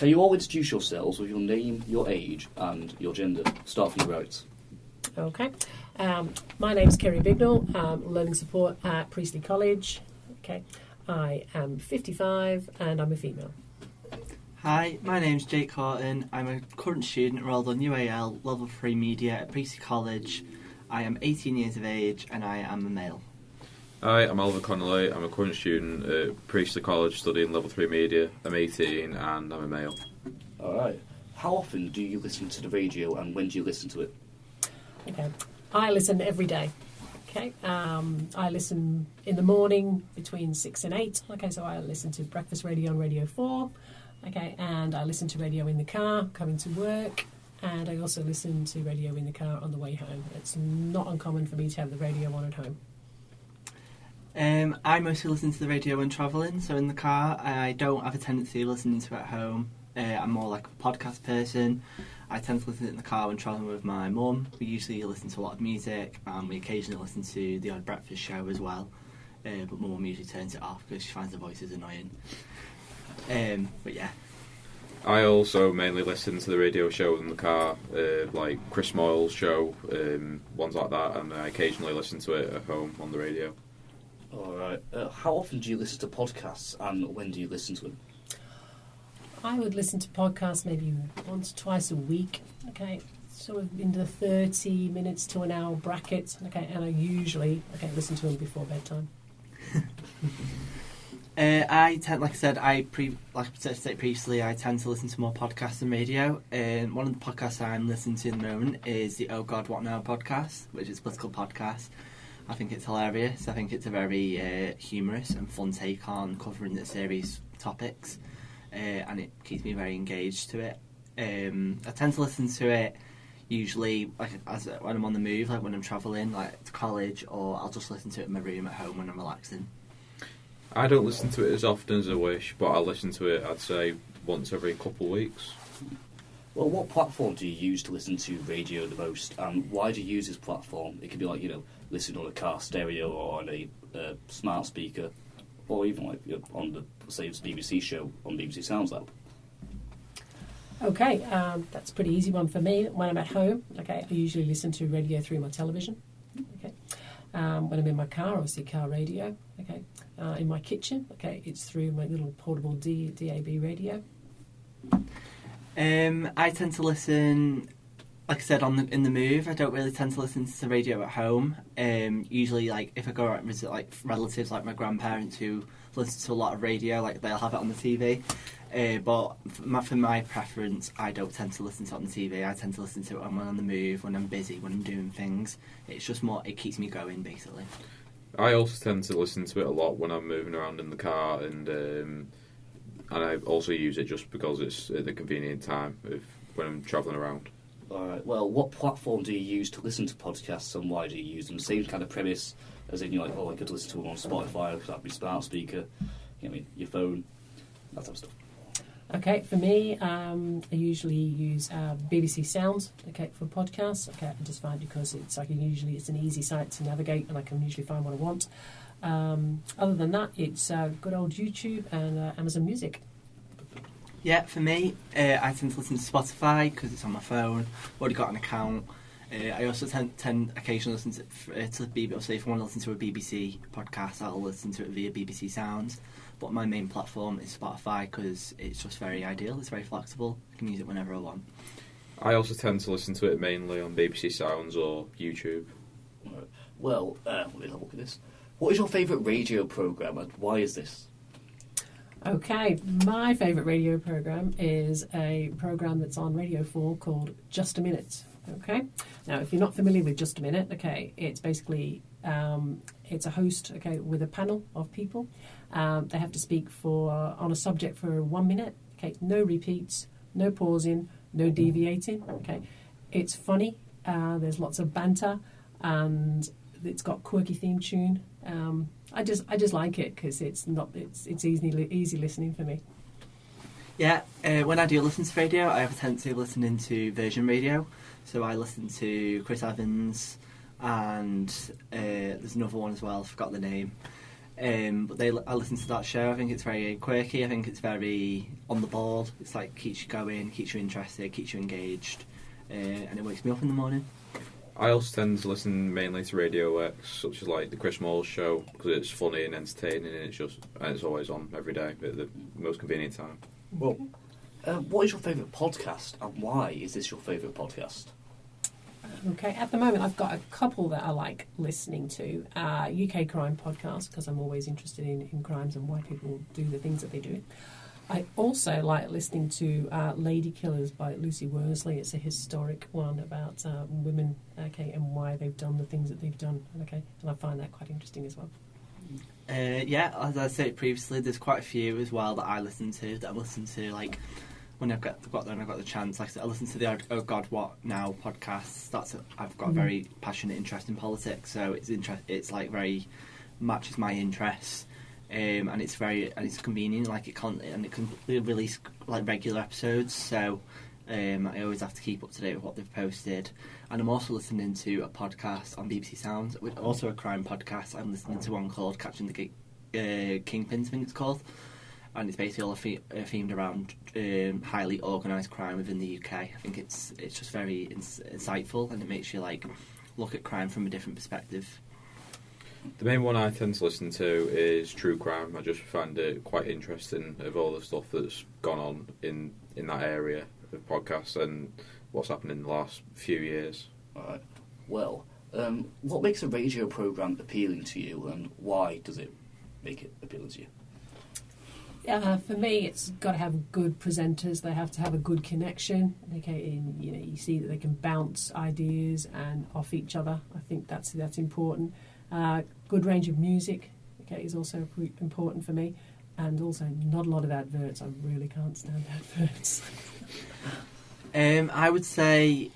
Can you all introduce yourselves with your name, your age, and your gender? Start from your right. Okay. My name's Kerry Bignell. I'm learning support at Priestley College. Okay. I am 55 and I'm a female. Hi, my name's Jake Horton. I'm a current student enrolled on UAL Level 3 Media at Priestley College. I am 18 years of age and I am a male. Hi, I'm Oliver Connolly. I'm a current student at Priestley College studying Level 3 Media. I'm 18 and I'm a male. Alright. How often do you listen to the radio and when do you listen to it? Okay. I listen every day. Okay. I listen in the morning between 6 and 8. Okay, so I listen to breakfast radio on Radio 4. Okay, and I listen to radio in the car coming to work. And I also listen to radio in the car on the way home. It's not uncommon for me to have the radio on at home. I mostly listen to the radio when travelling, so in the car. I don't have a tendency of listening to it at home. I'm more like a podcast person. I tend to listen to it in the car when travelling with my mum. We usually listen to a lot of music, and we occasionally listen to the odd breakfast show as well. But my mum usually turns it off because she finds the voices annoying. But yeah. I also mainly listen to the radio show in the car, like Chris Moyle's show, ones like that, and I occasionally listen to it at home on the radio. Alright. How often do you listen to podcasts and when do you listen to them? I would listen to podcasts maybe once or twice a week. Okay, sort of in the 30 minutes to an hour bracket. Okay, and I usually listen to them before bedtime. I tend, like I said, like I said previously, I tend to listen to more podcasts than radio. One of the podcasts I'm listening to at the moment is the Oh God What Now podcast, which is a political podcast. I think it's hilarious. I think it's a very humorous and fun take on covering the serious topics, and it keeps me very engaged to it. I tend to listen to it usually like when I'm on the move, like when I'm travelling, like to college, or I'll just listen to it in my room at home when I'm relaxing. I don't listen to it as often as I wish, but I listen to it, I'd say, once every couple of weeks. Well, what platform do you use to listen to radio the most, and why do you use this platform? It could be like, listening on a car stereo or on a smart speaker, or even like on the, say, BBC show on BBC Sounds Lab. Okay, that's a pretty easy one for me. When I'm at home, okay, I usually listen to radio through my television. Okay, when I'm in my car, obviously car radio. Okay, in my kitchen, okay, it's through my little portable DAB radio. I tend to listen, like I said, in the move. I don't really tend to listen to the radio at home. Usually, like if I go out and visit like relatives, like my grandparents who listen to a lot of radio, like they'll have it on the TV. But for my preference, I don't tend to listen to it on the TV. I tend to listen to it when I'm on the move, when I'm busy, when I'm doing things. It's just more, it keeps me going, basically. I also tend to listen to it a lot when I'm moving around in the car, and I also use it just because it's at the convenient time when I'm travelling around. Alright, well, what platform do you use to listen to podcasts and why do you use them? Same kind of premise, as in you're like, I could listen to them on Spotify, because that'd be smart speaker, your phone, that type of stuff. Okay, for me, I usually use BBC Sounds, okay, for podcasts. Okay, I just find because it's an easy site to navigate, and I can usually find what I want. Other than that, it's good old YouTube and Amazon Music. Yeah, for me, I tend to listen to Spotify because it's on my phone. Already got an account. I also tend occasionally listen to BBC. If I want to listen to a BBC podcast, I'll listen to it via BBC Sounds. But my main platform is Spotify because it's just very ideal. It's very flexible. I can use it whenever I want. I also tend to listen to it mainly on BBC Sounds or YouTube. Well, let me have a look at this. What is your favourite radio programme and why is this? Okay, my favourite radio programme is a programme that's on Radio 4 called Just a Minute. Okay, now if you're not familiar with Just a Minute, okay, it's basically it's a host, okay, with a panel of people. They have to speak on a subject for 1 minute. Okay, no repeats, no pausing, no deviating. Okay, it's funny. There's lots of banter, and it's got quirky theme tune. I just like it because it's easy listening for me. Yeah, when I do listen to radio, I have a tendency of listening to Virgin Radio. So I listen to Chris Evans, and there's another one as well. I forgot the name. But I listen to that show. I think it's very quirky. I think it's very on the ball. It's like keeps you going, keeps you interested, keeps you engaged, and it wakes me up in the morning. I also tend to listen mainly to Radio X, such as like the Chris Moore show, because it's funny and entertaining, and it's always on every day at the most convenient time. Well, what is your favourite podcast, and why is this your favourite podcast? Okay, at the moment I've got a couple that I like listening to. UK Crime Podcast, because I'm always interested in crimes and why people do the things that they do. I also like listening to Lady Killers by Lucy Worsley. It's a historic one about women, okay, and why they've done the things that they've done, okay, and I find that quite interesting as well. Yeah, as I said previously, there's quite a few as well that I listen to, like when I've got the chance. Like I said, I listen to the Oh God What Now podcast. I've got a very passionate interest in politics, so it's like very matches my interests. And it's convenient. Like it can release like regular episodes, so I always have to keep up to date with what they've posted. And I'm also listening to a podcast on BBC Sounds, which also a crime podcast. I'm listening to one called Catching the Kingpins, I think it's called, and it's basically all themed around highly organised crime within the UK. I think it's just very insightful, and it makes you like look at crime from a different perspective. The main one I tend to listen to is true crime. I just find it quite interesting of all the stuff that's gone on in that area of podcasts and what's happened in the last few years. Alright. Well, what makes a radio programme appealing to you, and why does it make it appealing to you? For me, it's got to have good presenters. They have to have a good connection. Okay, and you see that they can bounce ideas and off each other. I think that's important. Good range of music, okay, is also important for me, and also not a lot of adverts. I really can't stand adverts. I would say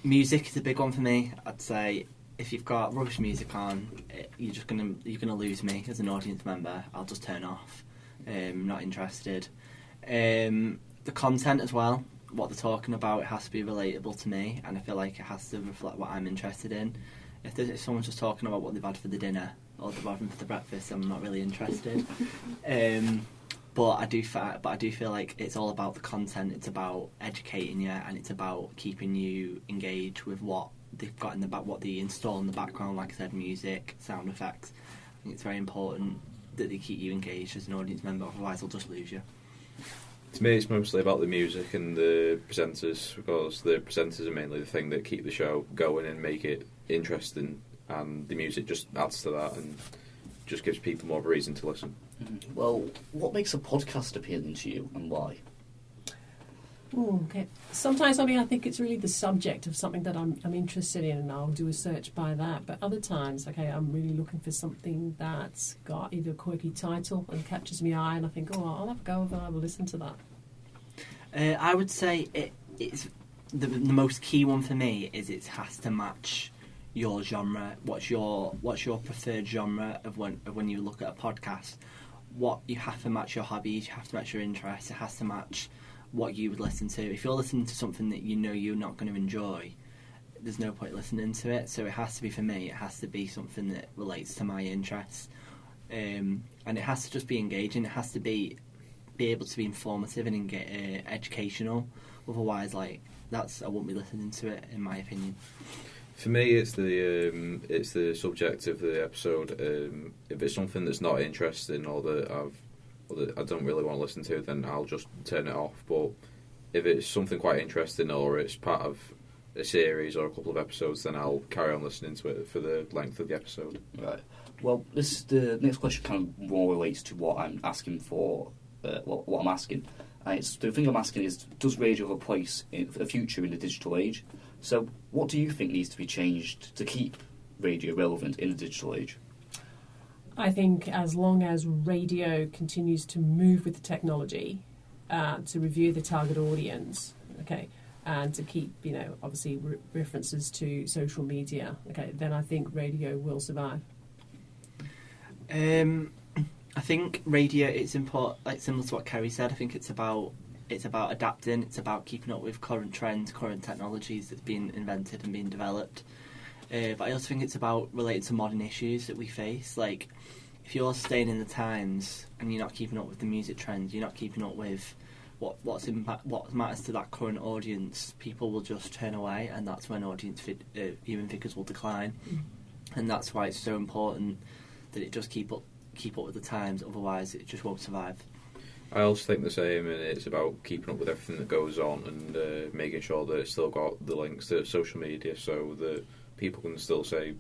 music is a big one for me. I'd say if you've got rubbish music on, you're gonna lose me as an audience member. I'll just turn off. Not interested. The content as well, what they're talking about, it has to be relatable to me, and I feel like it has to reflect what I'm interested in. If someone's just talking about what they've had for the dinner or they've had for the breakfast, I'm not really interested. But I do feel like it's all about the content. It's about educating you, and it's about keeping you engaged with what they've got in the back, what they install in the background. Like I said, music, sound effects. I think it's very important that they keep you engaged as an audience member. Otherwise, they'll just lose you. To me, it's mostly about the music and the presenters, because the presenters are mainly the thing that keep the show going and make it interesting, and the music just adds to that and just gives people more of a reason to listen. Mm-hmm. Well, what makes a podcast appealing to you, and why? Okay. Sometimes, I think it's really the subject of something that I'm interested in, and I'll do a search by that. But other times, okay, I'm really looking for something that's got either a quirky title and catches my eye, and I think, I'll have a go and I'll listen to that. I would say it's the most key one for me is it has to match your genre. What's your preferred genre of when you look at a podcast? What you have to match your hobbies, you have to match your interests. It has to match what you would listen to. If you're listening to something that you know you're not going to enjoy, there's no point listening to it. So it has to be, for me, it has to be something that relates to my interests, and it has to just be engaging. It has to be able to be informative and educational. Otherwise, I won't be listening to it, in my opinion. For me, it's the subject of the episode. If it's something that's not interesting or that I don't really want to listen to, then I'll just turn it off. But if it's something quite interesting or it's part of a series or a couple of episodes, then I'll carry on listening to it for the length of the episode. Right. Well, the next question kind of more relates to what I'm asking for. What I'm asking. The thing I'm asking is, does radio have a place for the future in the digital age? So, what do you think needs to be changed to keep radio relevant in the digital age? I think as long as radio continues to move with the technology, to review the target audience, okay, and to keep, obviously references to social media, okay, then I think radio will survive. I think radio, it's important, like similar to what Kerry said. I think it's about adapting. It's about keeping up with current trends, current technologies that's being invented and being developed. But I also think it's about relating to modern issues that we face. Like, if you're staying in the times and you're not keeping up with the music trends, you're not keeping up with what matters to that current audience, people will just turn away, and that's when viewing figures will decline. And that's why it's so important that it just keep up with the times, otherwise it just won't survive. I also think the same, and it's about keeping up with everything that goes on and making sure that it's still got the links to social media so that people can still stay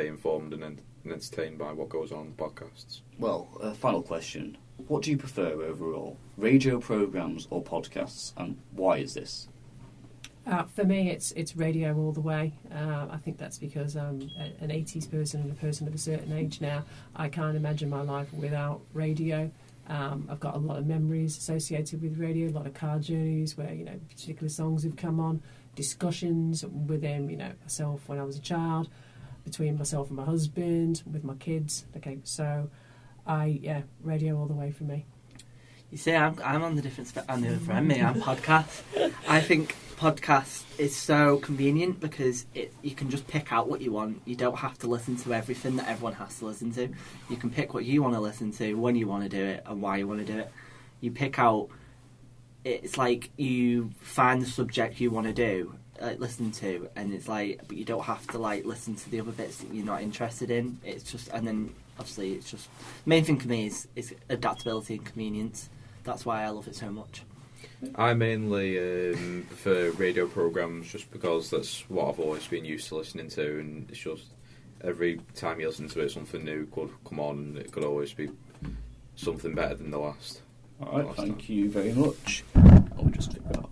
informed and entertained by what goes on in the podcasts. Well, final question. What do you prefer overall, radio programmes or podcasts, and why is this? For me, it's radio all the way. I think that's because I'm an 80s person and a person of a certain age now. I can't imagine my life without radio. I've got a lot of memories associated with radio, a lot of car journeys where, particular songs have come on, discussions within, myself when I was a child, between myself and my husband, with my kids. Okay, so radio all the way for me. You see, I'm on the different on the other friend, me. I'm podcast. I think podcast is so convenient because you can just pick out what you want. You don't have to listen to everything that everyone has to listen to. You can pick what you want to listen to, when you want to do it, and why you want to do it. You pick out. It's like you find the subject you want to do, listen to, and it's like, but you don't have to listen to the other bits that you're not interested in. It's just, and then obviously it's just the main thing for me is adaptability and convenience. That's why I love it so much. I mainly prefer radio programmes just because that's what I've always been used to listening to, and it's just every time you listen to it, something new could come on, and it could always be something better than the last. All right, thank you very much. I'll just figure out.